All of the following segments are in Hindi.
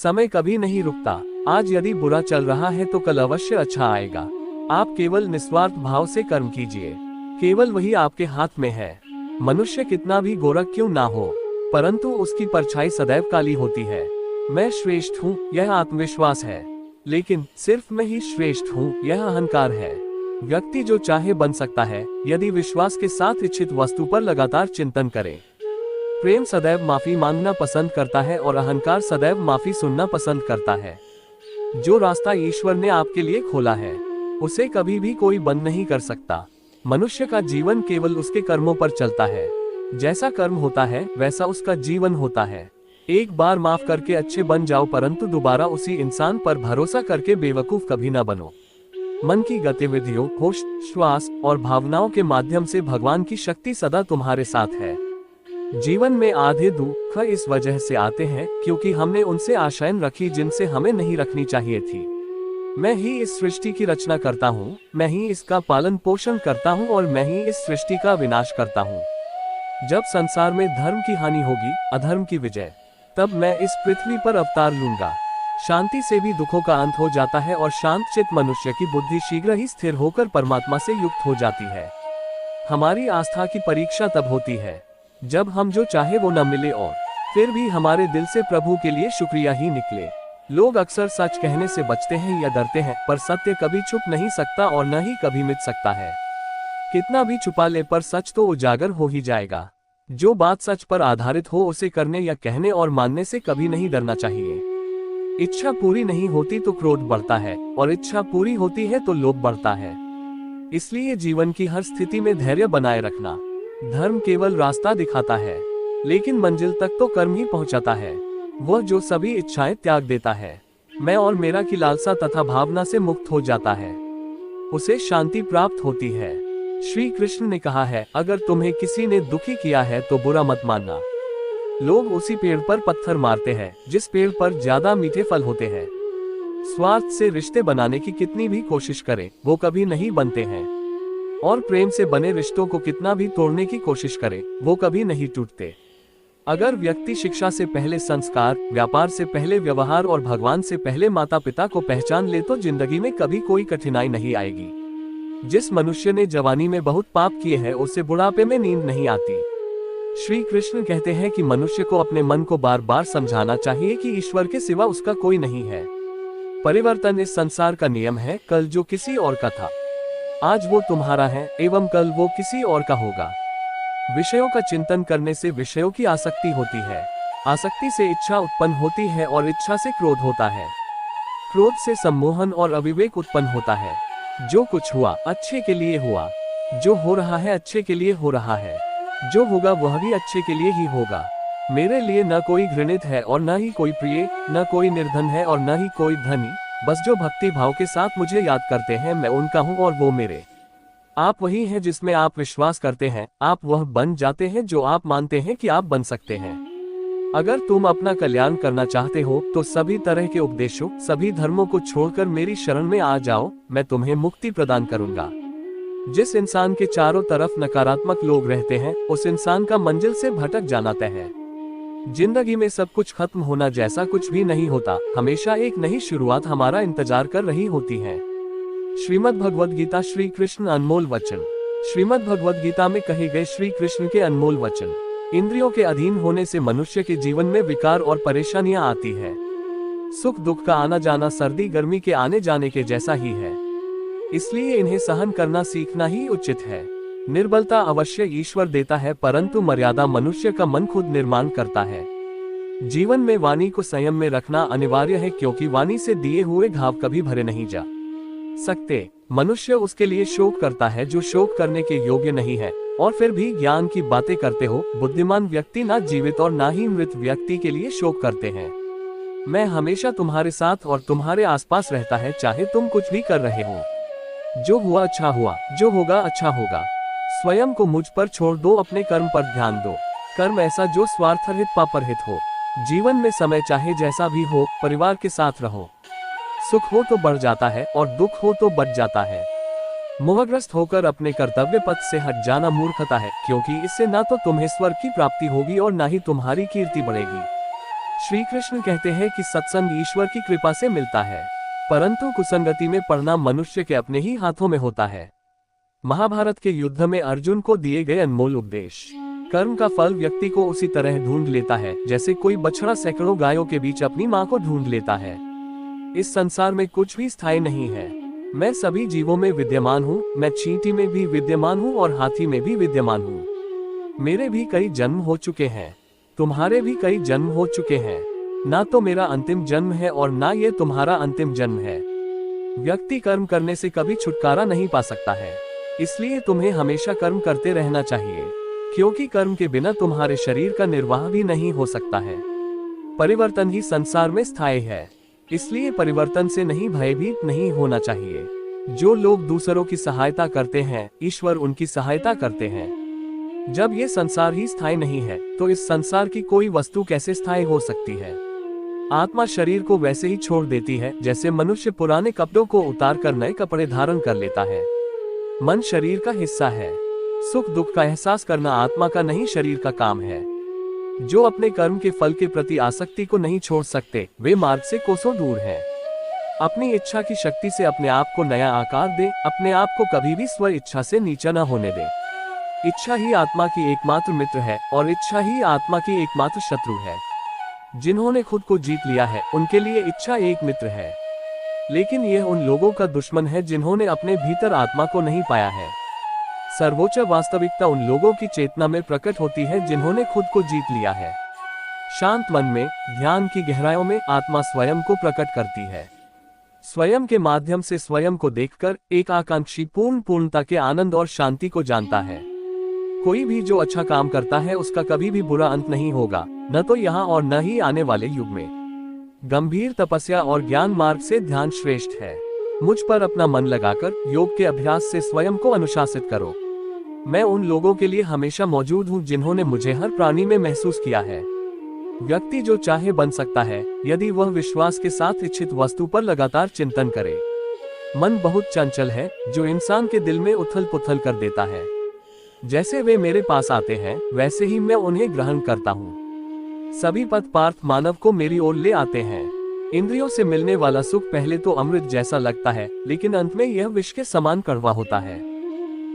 समय कभी नहीं रुकता। आज यदि बुरा चल रहा है तो कल अवश्य अच्छा आएगा। आप केवल निस्वार्थ भाव से कर्म कीजिए, केवल वही आपके हाथ में है। मनुष्य कितना भी गोरख क्यों ना हो, परंतु उसकी परछाई सदैव काली होती है। मैं श्रेष्ठ हूँ यह आत्मविश्वास है, लेकिन सिर्फ मैं ही श्रेष्ठ हूँ यह अहंकार है। व्यक्ति जो चाहे बन सकता है यदि विश्वास के साथ इच्छित वस्तु पर लगातार चिंतन करे। प्रेम सदैव माफी मांगना पसंद करता है और अहंकार सदैव माफी सुनना पसंद करता है। जो रास्ता ईश्वर ने आपके लिए खोला है उसे कभी भी कोई बंद नहीं कर सकता। मनुष्य का जीवन केवल उसके कर्मों पर चलता है। जैसा कर्म होता है वैसा उसका जीवन होता है। एक बार माफ करके अच्छे बन जाओ, परंतु दोबारा उसी इंसान पर भरोसा करके बेवकूफ कभी न बनो। मन की गतिविधियों, होश, श्वास और भावनाओं के माध्यम से भगवान की शक्ति सदा तुम्हारे साथ है। जीवन में आधे दुख इस वजह से आते हैं क्योंकि हमने उनसे आशाएं रखी जिनसे हमें नहीं रखनी चाहिए थी। मैं ही इस सृष्टि की रचना करता हूँ, मैं ही इसका पालन पोषण करता हूँ और मैं ही इस सृष्टि का विनाश करता हूँ। जब संसार में धर्म की हानि होगी, अधर्म की विजय, तब मैं इस पृथ्वी पर अवतार लूंगा। शांति से भी दुखों का अंत हो जाता है और शांत चित्त मनुष्य की बुद्धि शीघ्र ही स्थिर होकर परमात्मा से युक्त हो जाती है। हमारी आस्था की परीक्षा तब होती है जब हम जो चाहे वो न मिले और फिर भी हमारे दिल से प्रभु के लिए शुक्रिया ही निकले। लोग अक्सर सच कहने से बचते हैं या डरते हैं, पर सत्य कभी छुप नहीं सकता और न ही कभी मिट सकता है। कितना भी छुपा ले पर सच तो उजागर हो ही जाएगा। जो बात सच पर आधारित हो उसे करने या कहने और मानने से कभी नहीं डरना चाहिए। इच्छा पूरी नहीं होती तो क्रोध बढ़ता है और इच्छा पूरी होती है तो लोभ बढ़ता है। इसलिए जीवन की हर स्थिति में धैर्य बनाए रखना। धर्म केवल रास्ता दिखाता है, लेकिन मंजिल तक तो कर्म ही पहुंचाता है। वह जो सभी इच्छाएं त्याग देता है, मैं और मेरा की लालसा तथा भावना से मुक्त हो जाता है, उसे शांति प्राप्त होती है। श्री कृष्ण ने कहा है, अगर तुम्हें किसी ने दुखी किया है तो बुरा मत मानना। लोग उसी पेड़ पर पत्थर मारते हैं जिस पेड़ पर ज्यादा मीठे फल होते हैं। स्वार्थ से रिश्ते बनाने की कितनी भी कोशिश करें वो कभी नहीं बनते हैं, और प्रेम से बने रिश्तों को कितना भी तोड़ने की कोशिश करे वो कभी नहीं टूटते। अगर व्यक्ति शिक्षा से पहले संस्कार, व्यापार से पहले व्यवहार और भगवान से पहले माता पिता को पहचान ले तो जिंदगी में कभी कोई कठिनाई नहीं आएगी। जिस मनुष्य ने जवानी में बहुत पाप किए हैं उसे बुढ़ापे में नींद नहीं आती। श्री कृष्ण कहते हैं कि मनुष्य को अपने मन को बार बार समझाना चाहिए कि ईश्वर के सिवा उसका कोई नहीं है। परिवर्तन इस संसार का नियम है। कल जो किसी और का था आज वो तुम्हारा है एवं कल वो किसी और का होगा। विषयों का चिंतन करने से विषयों की आसक्ति होती है, आसक्ति से इच्छा उत्पन्न होती है और इच्छा से क्रोध होता है, क्रोध से सम्मोहन और अविवेक उत्पन्न होता है। जो कुछ हुआ अच्छे के लिए हुआ, जो हो रहा है अच्छे के लिए हो रहा है, जो होगा वह भी अच्छे के लिए ही होगा। मेरे लिए न कोई घृणित है और न ही कोई प्रिय, न कोई निर्धन है और न ही कोई धनी। बस जो भक्ति भाव के साथ मुझे याद करते हैं मैं उनका हूँ और वो मेरे। आप वही हैं जिसमें आप विश्वास करते हैं, आप वह बन जाते हैं जो आप मानते हैं कि आप बन सकते हैं। अगर तुम अपना कल्याण करना चाहते हो तो सभी तरह के उपदेशों, सभी धर्मों को छोड़कर मेरी शरण में आ जाओ, मैं तुम्हें मुक्ति प्रदान करूंगा। जिस इंसान के चारों तरफ नकारात्मक लोग रहते हैं उस इंसान का मंजिल से भटक जाना तय है। जिंदगी में सब कुछ खत्म होना जैसा कुछ भी नहीं होता, हमेशा एक नई शुरुआत हमारा इंतजार कर रही होती है। श्रीमद् भगवद गीता श्री कृष्ण अनमोल वचन। श्रीमद् भगवद गीता में कहे गए श्री कृष्ण के अनमोल वचन। इंद्रियों के अधीन होने से मनुष्य के जीवन में विकार और परेशानियां आती है। सुख दुख का आना जाना सर्दी गर्मी के आने जाने के जैसा ही है, इसलिए इन्हें सहन करना सीखना ही उचित है। निर्बलता अवश्य ईश्वर देता है, परंतु मर्यादा मनुष्य का मन खुद निर्माण करता है। जीवन में वाणी को संयम में रखना अनिवार्य है, क्योंकि वाणी से दिए हुए घाव कभी भरे नहीं जा सकते। मनुष्य उसके लिए शोक करता है जो शोक करने के योग्य नहीं है, और फिर भी ज्ञान की बातें करते हो। बुद्धिमान व्यक्ति ना जीवित और ना ही मृत व्यक्ति के लिए शोक करते हैं। मैं हमेशा तुम्हारे साथ और तुम्हारे आसपास रहता है, चाहे तुम कुछ भी कर रहे हो। जो हुआ अच्छा हुआ, जो होगा अच्छा होगा। स्वयं को मुझ पर छोड़ दो, अपने कर्म पर ध्यान दो। कर्म ऐसा जो स्वार्थरहित पापरहित हो। जीवन में समय चाहे जैसा भी हो, परिवार के साथ रहो। सुख हो तो बढ़ जाता है और दुख हो तो बढ़ जाता है। मोहग्रस्त होकर अपने कर्तव्य पथ से हट जाना मूर्खता है, क्योंकि इससे ना तो तुम्हें स्वर्ग की प्राप्ति होगी और ना ही तुम्हारी कीर्ति बढ़ेगी। श्री कृष्ण कहते हैं कि सत्संग ईश्वर की कृपा से मिलता है, परंतु कुसंगति में पड़ना मनुष्य के अपने ही हाथों में होता है। महाभारत के युद्ध में अर्जुन को दिए गए अनमोल उपदेश। कर्म का फल व्यक्ति को उसी तरह ढूंढ लेता है जैसे कोई बछड़ा सैकड़ों गायों के बीच अपनी मां को ढूंढ लेता है। इस संसार में कुछ भी स्थायी नहीं है। मैं सभी जीवों में विद्यमान हूँ, मैं चींटी में भी विद्यमान हूँ और हाथी में भी विद्यमान हूँ। मेरे भी कई जन्म हो चुके हैं, तुम्हारे भी कई जन्म हो चुके हैं। ना तो मेरा अंतिम जन्म है और ना ये तुम्हारा अंतिम जन्म है। व्यक्ति कर्म करने से कभी छुटकारा नहीं पा सकता है, इसलिए तुम्हें हमेशा कर्म करते रहना चाहिए, क्योंकि कर्म के बिना तुम्हारे शरीर का निर्वाह भी नहीं हो सकता है। परिवर्तन ही संसार में स्थायी है, इसलिए परिवर्तन से नहीं भयभीत नहीं होना चाहिए। जो लोग दूसरों की सहायता करते हैं, ईश्वर उनकी सहायता करते हैं। जब ये संसार ही स्थायी नहीं है तो इस संसार की कोई वस्तु कैसे स्थायी हो सकती है। आत्मा शरीर को वैसे ही छोड़ देती है जैसे मनुष्य पुराने कपड़ों को उतार कर नए कपड़े धारण कर लेता है। मन शरीर का हिस्सा है। सुख दुख का एहसास करना आत्मा का नहीं शरीर का काम है। जो अपने कर्म के फल के प्रति आसक्ति को नहीं छोड़ सकते, वे मार्ग से कोसों दूर हैं। अपनी इच्छा की शक्ति से अपने आप को नया आकार दे, अपने आप को कभी भी स्व इच्छा से नीचा न होने दे। इच्छा ही आत्मा की एकमात्र मित्र है और इच्छा ही आत्मा की एकमात्र शत्रु है। जिन्होंने खुद को जीत लिया है उनके लिए इच्छा एक मित्र है, लेकिन यह उन लोगों का दुश्मन है जिन्होंने अपने भीतर आत्मा को नहीं पाया है। सर्वोच्च वास्तविकता उन लोगों की चेतना में प्रकट होती है जिन्होंने खुद को जीत लिया है। शांत मन में, ध्यान की गहराइयों में आत्मा स्वयं को प्रकट करती है। स्वयं के माध्यम से स्वयं को देखकर एक आकांक्षी पूर्णता के आनंद और शांति को जानता है। कोई भी जो अच्छा काम करता है उसका कभी भी बुरा अंत नहीं होगा, न तो यहाँ और न ही आने वाले युग में। गंभीर तपस्या और ज्ञान मार्ग से ध्यान श्रेष्ठ है। मुझ पर अपना मन लगाकर योग के अभ्यास से स्वयं को अनुशासित करो। मैं उन लोगों के लिए हमेशा मौजूद हूँ जिन्होंने मुझे हर प्राणी में महसूस किया है। व्यक्ति जो चाहे बन सकता है यदि वह विश्वास के साथ इच्छित वस्तु पर लगातार चिंतन करे। मन बहुत चंचल है जो इंसान के दिल में उथल पुथल कर देता है। जैसे वे मेरे पास आते हैं वैसे ही मैं उन्हें ग्रहण करता हूँ। सभी पथ पार्थ मानव को मेरी ओर ले आते हैं। इंद्रियों से मिलने वाला सुख पहले तो अमृत जैसा लगता है, लेकिन अंत में यह विष के समान कड़वा होता है।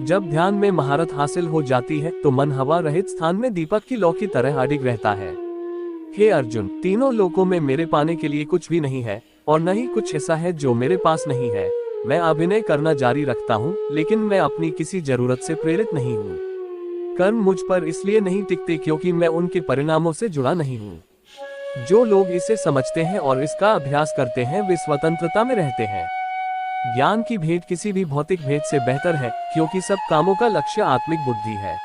जब ध्यान में महारत हासिल हो जाती है तो मन हवा रहित स्थान में दीपक की लौ की तरह अडिग रहता है। हे अर्जुन, तीनों लोकों में मेरे पाने के लिए कुछ भी नहीं है और न ही कुछ ऐसा है जो मेरे पास नहीं है। मैं अभिनय करना जारी रखता हूँ, लेकिन मैं अपनी किसी जरूरत से प्रेरित नहीं हूँ। कर्म मुझ पर इसलिए नहीं टिकते क्योंकि मैं उनके परिणामों से जुड़ा नहीं हूँ। जो लोग इसे समझते हैं और इसका अभ्यास करते हैं वे स्वतंत्रता में रहते हैं। ज्ञान की भेंट किसी भी भौतिक भेंट से बेहतर है, क्योंकि सब कामों का लक्ष्य आत्मिक बुद्धि है।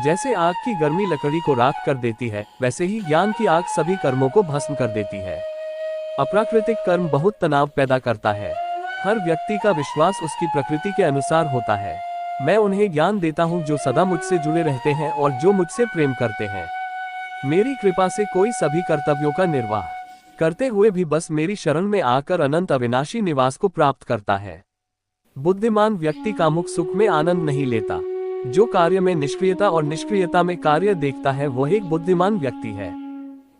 जैसे आग की गर्मी लकड़ी को राख कर देती है, वैसे ही ज्ञान की आग सभी कर्मों को भस्म कर देती है। अप्राकृतिक कर्म बहुत तनाव पैदा करता है। हर व्यक्ति का विश्वास उसकी प्रकृति के अनुसार होता है। मैं उन्हें ज्ञान देता हूँ जो सदा मुझसे जुड़े रहते हैं और जो मुझसे प्रेम करते हैं। मेरी कृपा से कोई सभी कर्तव्यों का निर्वाह करते हुए भी बस मेरी शरण में आकर अनंत अविनाशी निवास को प्राप्त करता है। बुद्धिमान व्यक्ति कामुक सुख में आनंद नहीं लेता। जो कार्य में निष्क्रियता और निष्क्रियता में कार्य देखता है वह एक बुद्धिमान व्यक्ति है।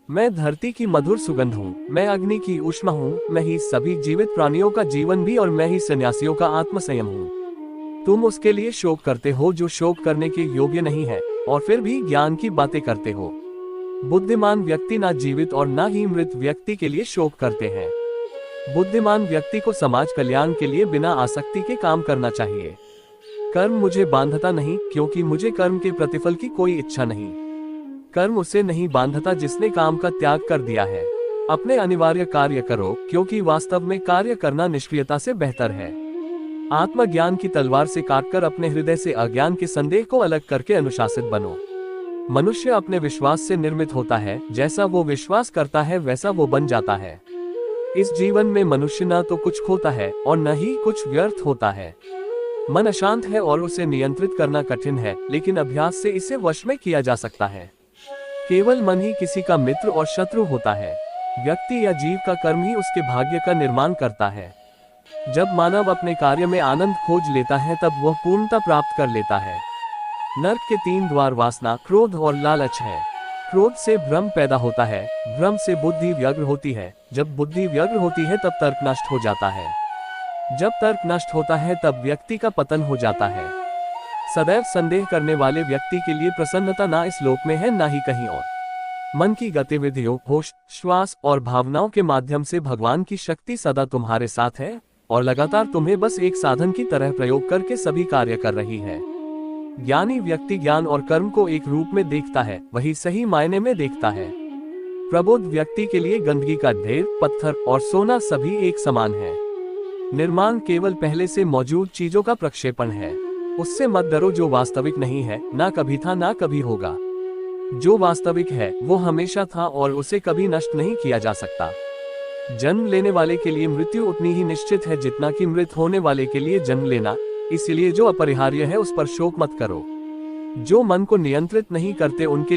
मैं धरती की मधुर सुगंध हूँ, मैं अग्नि की ऊष्मा हूँ, मैं ही सभी जीवित प्राणियों का जीवन भी और मैं ही सन्यासियों का आत्मसंयम हूँ। तुम उसके लिए शोक करते हो जो शोक करने के योग्य नहीं है और फिर भी ज्ञान की बातें करते हो। बुद्धिमान व्यक्ति ना जीवित और ना ही मृत व्यक्ति के लिए शोक करते हैं। बुद्धिमान व्यक्ति को समाज कल्याण के लिए बिना आसक्ति के काम करना चाहिए। कर्म मुझे बांधता नहीं, क्योंकि मुझे कर्म के प्रतिफल की कोई इच्छा नहीं। कर्म उसे नहीं बांधता जिसने काम का त्याग कर दिया है। अपने अनिवार्य कार्य करो, क्योंकि वास्तव में कार्य करना निष्क्रियता से बेहतर है। आत्मज्ञान की तलवार से काटकर अपने हृदय से अज्ञान के संदेह को अलग करके अनुशासित बनो। मनुष्य अपने विश्वास से निर्मित होता है, जैसा वो विश्वास करता है वैसा वो बन जाता है। इस जीवन में मनुष्य न तो कुछ खोता है और न ही कुछ व्यर्थ होता है। मन अशांत है और उसे नियंत्रित करना कठिन है, लेकिन अभ्यास से इसे वश में किया जा सकता है। केवल मन ही किसी का मित्र और शत्रु होता है। व्यक्ति या जीव का कर्म ही उसके भाग्य का निर्माण करता है। जब मानव अपने कार्य में आनंद खोज लेता है तब वह पूर्णता प्राप्त कर लेता है। नर्क के 3 द्वार वासना, क्रोध और लालच है। क्रोध से भ्रम पैदा होता है, भ्रम से बुद्धि व्यग्र होती है, जब बुद्धि व्यग्र होती है तब तर्क नष्ट हो जाता है, जब तर्क नष्ट होता है तब व्यक्ति का पतन हो जाता है। सदैव संदेह करने वाले व्यक्ति के लिए प्रसन्नता ना इस लोक में है ना ही कहीं और। मन की गतिविधियों, होश, श्वास और भावनाओं के माध्यम से भगवान की शक्ति सदा तुम्हारे साथ है और लगातार तुम्हें बस एक साधन की तरह प्रयोग करके सभी कार्य कर रही है। ज्ञानी व्यक्ति ज्ञान और कर्म को एक रूप में देखता है, वही सही मायने में देखता है। प्रबुद्ध व्यक्ति के लिए गंदगी का ढेर, पत्थर और सोना सभी एक समान है। निर्माण केवल पहले से मौजूद चीजों का प्रक्षेपण है। उससे मत डरो जो वास्तविक नहीं है, ना कभी था ना कभी होगा। जो वास्तविक है वो हमेशा था और उसे कभी नष्ट नहीं किया जा सकता। जन्म लेने वाले के लिए मृत्यु उतनी ही निश्चित है जितना कि मृत होने वाले के लिए जन्म लेना, इसलिए जो अपरिहार्य है उस पर शोक मत करो। जो मन को नियंत्रित नहीं करते उनके